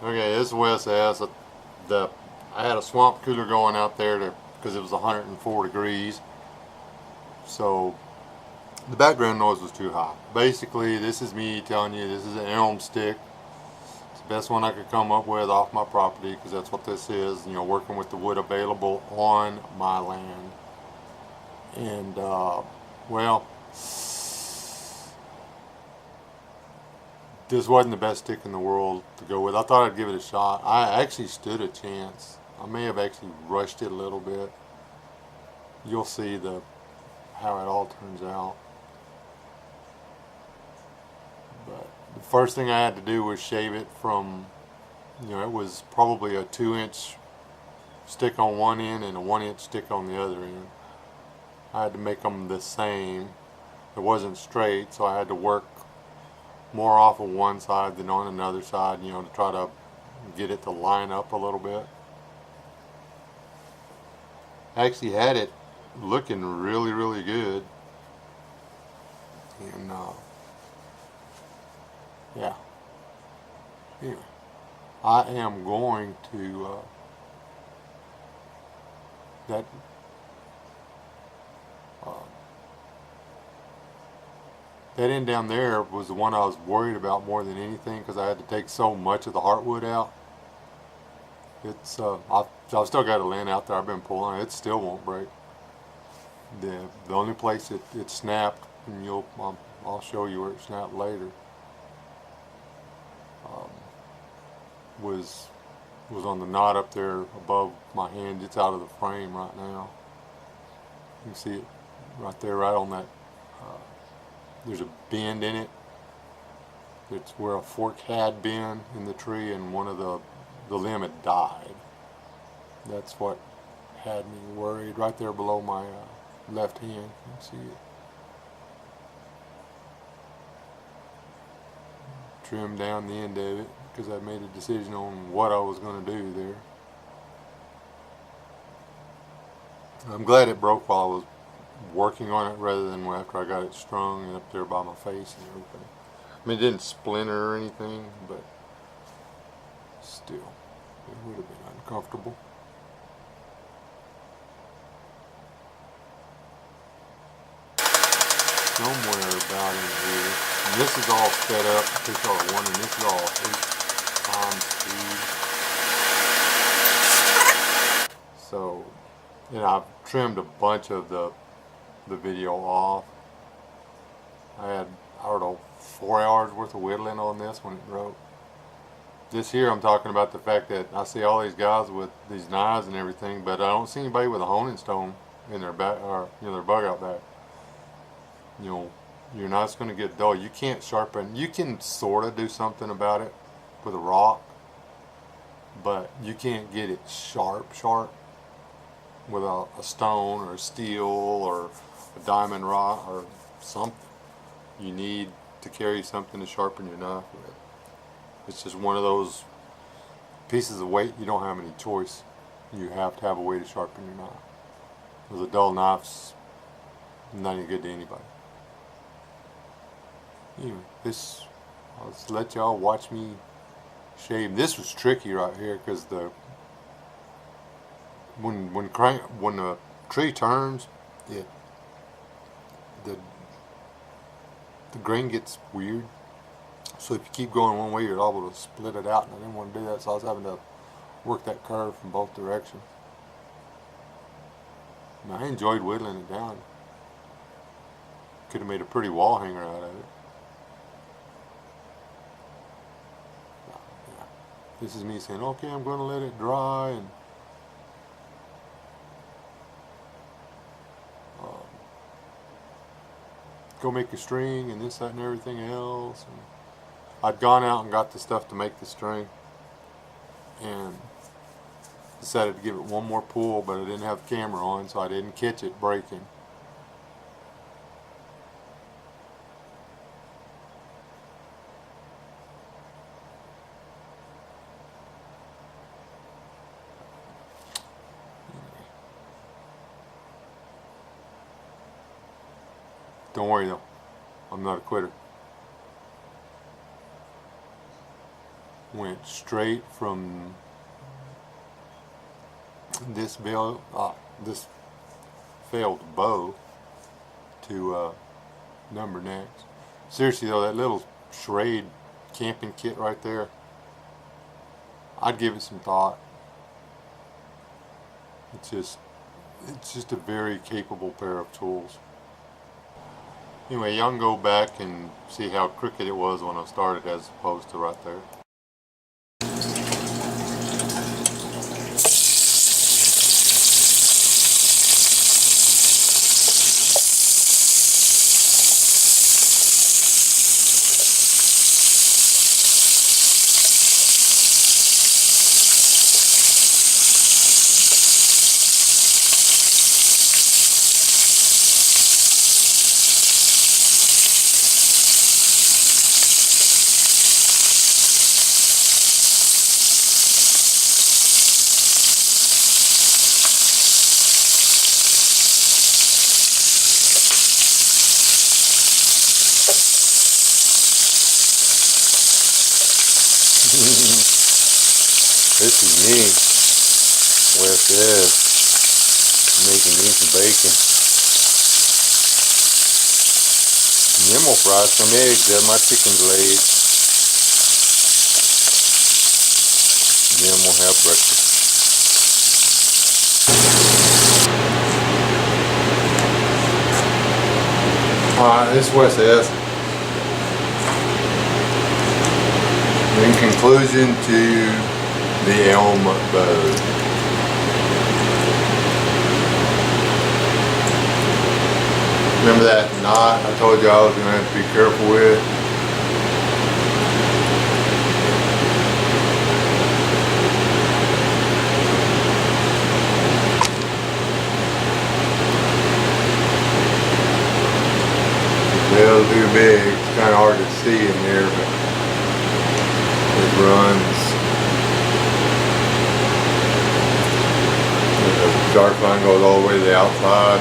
Okay, this is Wes S. I had a swamp cooler going out there because it was 104 degrees. So the background noise was too high. Basically, this is me telling you this is an elm stick. It's the best one I could come up with off my property because that's what this is. You know, working with the wood available on my land. And well, this wasn't the best stick in the world to go with. I thought I'd give it a shot. I actually stood a chance. I may have actually rushed it a little bit. You'll see how it all turns out. But the first thing I had to do was shave it from, it was probably a 2-inch stick on one end and a 1-inch stick on the other end. I had to make them the same. It wasn't straight, so I had to work more off of one side than on another side, to try to get it to line up a little bit. I actually had it looking really, really good. And yeah. Anyway, I am going to that uh, that end down there was the one I was worried about more than anything because I had to take so much of the heartwood out. It's I've still got a land out there. I've been pulling it. It still won't break. The only place it snapped, and I'll show you where it snapped later. Um, was on the knot up there above my hand. It's out of the frame right now. You can see it right there, right on that. There's a bend in it. It's where a fork had been in the tree, and one of the limb had died. That's what had me worried. Right there below my left hand, you can see it. Trimmed down the end of it because I made a decision on what I was going to do there. I'm glad it broke while I was working on it rather than after I got it strung and up there by my face and everything. I mean, it didn't splinter or anything, but still, it would have been uncomfortable. Somewhere about in here, and this is all set up, this is all one, and this is all 8 times speed. So, I've trimmed a bunch of the video off. I had, I don't know, 4 hours worth of whittling on this when it broke. This here, I'm talking about the fact that I see all these guys with these knives and everything, but I don't see anybody with a honing stone in their back, or their bug out back. You're not going to get dull. You can't sharpen. You can sort of do something about it with a rock, but you can't get it sharp with a stone or a steel or a diamond rod or something. You need to carry something to sharpen your knife with. It's just one of those pieces of weight you don't have any choice. You have to have a way to sharpen your knife. Because a dull knife's not any good to anybody. Anyway, I'll just let y'all watch me shave. This was tricky right here because when the tree turns, the grain gets weird. So if you keep going one way, you're able to split it out, and I didn't want to do that, so I was having to work that curve from both directions. And I enjoyed whittling it down. Could have made a pretty wall hanger out of it. Yeah. This is me saying, okay, I'm going to let it dry and go make a string and this, that, and everything else. And I'd gone out and got the stuff to make the string and decided to give it one more pull, but I didn't have the camera on, so I didn't catch it breaking. Don't worry though, I'm not a quitter. went straight from this this failed bow to number next. Seriously though, that little Schrade camping kit right there, I'd give it some thought. It's just a very capable pair of tools. Anyway, y'all can go back and see how crooked it was when I started as opposed to right there. This is me, West S, making me some bacon. And then we'll fry some eggs that my chicken's laid. And then we'll have breakfast. Alright, this is West S. In conclusion to the elm bow. Remember that knot I told you I was going to have to be careful with? A little too big. It's kind of hard to see in there, but it runs. The dark line goes all the way to the outside.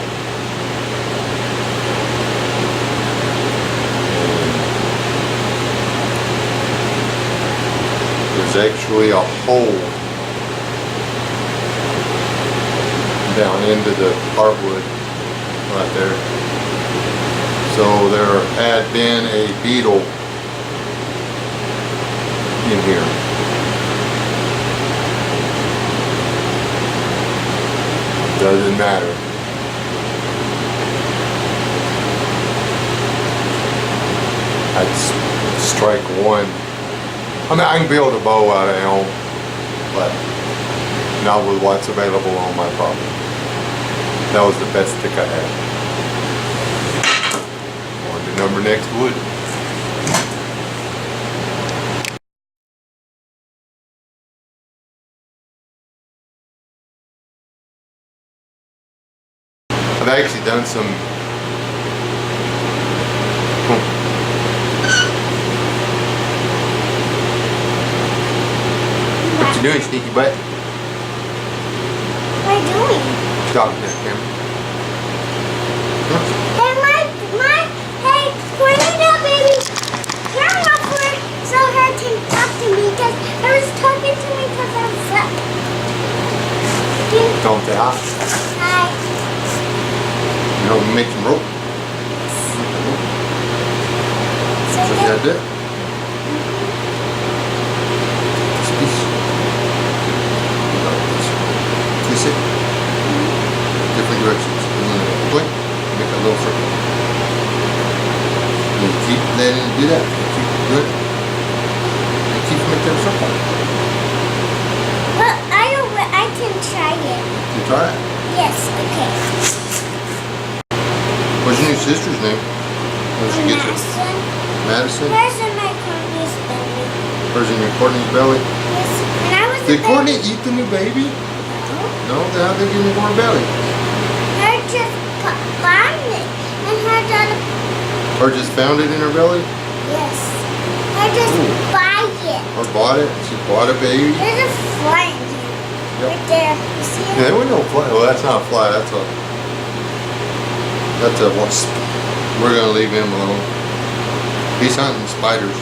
And there's actually a hole down into the hardwood right there. So there had been a beetle in here. Doesn't matter. I'd strike one. I mean, I can build a bow out of elm, but not with what's available on my property. That was the best stick I had. On to number next wood. I've actually done some What you doing, sneaky butt? What are you doing? Talking to the camera. Hey, Cornita, baby, turn off her so her can talk to me because I was talking to me because I was up. Don't say hi. Hi. You know, make some rope. So What you gotta do? Twist it. Different directions. And then point, make a little circle. And you keep letting it do that. You keep doing it. And keep making a circle. Well, I can try it. You try it? Yes, okay. What's your new sister's name? Where'd she get it? Madison? Hers in my Courtney's belly. Hers in your Courtney's belly? Yes. And I was Did Courtney eat the new baby? No, then how'd they give you more belly? Her just found it. And her daughter. Or just found it in her belly? Yes. Her just buy it. Or bought it? She bought a baby? There's a fly in here. Yep. Right there. You see it? Yeah, there was no fly. Well, that's not a fly. That's a wasp. We're gonna leave him alone. He's hunting spiders.